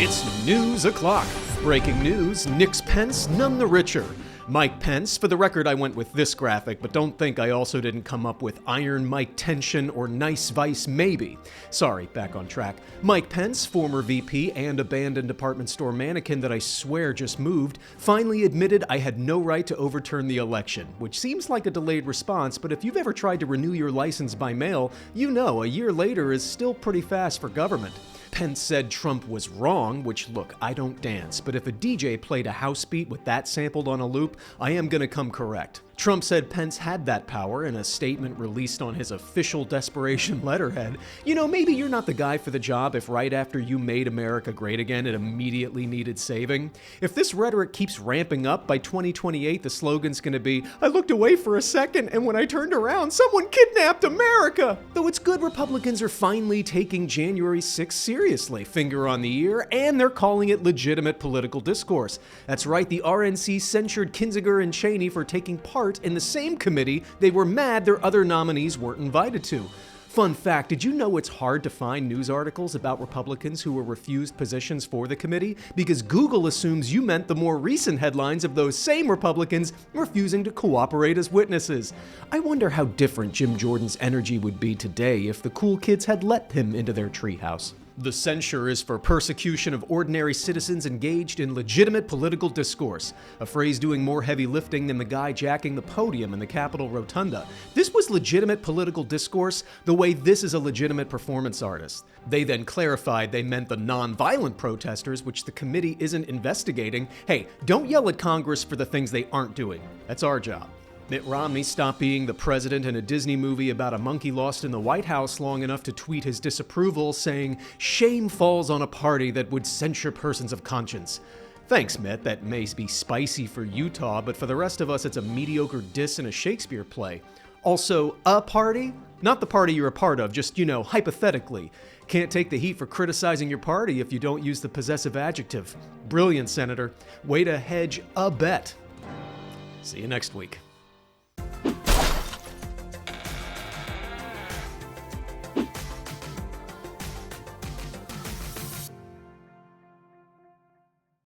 It's news o'clock. Breaking news, nix Pence, none the richer. Mike Pence, for the record I went with this graphic, but don't think I also didn't come up with Iron Mike tension or Nice Vice maybe. Sorry, back on track. Mike Pence, former VP and abandoned department store mannequin that I swear just moved, finally admitted I had no right to overturn the election, which seems like a delayed response, but if you've ever tried to renew your license by mail, you know a year later is still pretty fast for government. Pence said Trump was wrong, which, look, I don't dance, but if a DJ played a house beat with that sampled on a loop, I am gonna come correct. Trump said Pence had that power in a statement released on his official desperation letterhead. You know, maybe you're not the guy for the job if right after you made America great again, it immediately needed saving. If this rhetoric keeps ramping up, by 2028 the slogan's gonna be, I looked away for a second and when I turned around, someone kidnapped America! Though it's good Republicans are finally taking January 6th seriously, finger on the ear, and they're calling it legitimate political discourse. That's right, the RNC censured Kinzinger and Cheney for taking part in the same committee they were mad their other nominees weren't invited to. Fun fact, did you know it's hard to find news articles about Republicans who were refused positions for the committee? Because Google assumes you meant the more recent headlines of those same Republicans refusing to cooperate as witnesses. I wonder how different Jim Jordan's energy would be today if the cool kids had let him into their treehouse. The censure is for persecution of ordinary citizens engaged in legitimate political discourse, a phrase doing more heavy lifting than the guy jacking the podium in the Capitol Rotunda. This was legitimate political discourse the way this is a legitimate performance artist. They then clarified they meant the non-violent protesters, which the committee isn't investigating. Hey, don't yell at Congress for the things they aren't doing. That's our job. Mitt Romney stopped being the president in a Disney movie about a monkey lost in the White House long enough to tweet his disapproval, saying, "Shame falls on a party that would censure persons of conscience." Thanks, Mitt, that may be spicy for Utah, but for the rest of us it's a mediocre diss in a Shakespeare play. Also, a party? Not the party you're a part of, just, you know, hypothetically. Can't take the heat for criticizing your party if you don't use the possessive adjective. Brilliant, Senator. Way to hedge a bet. See you next week.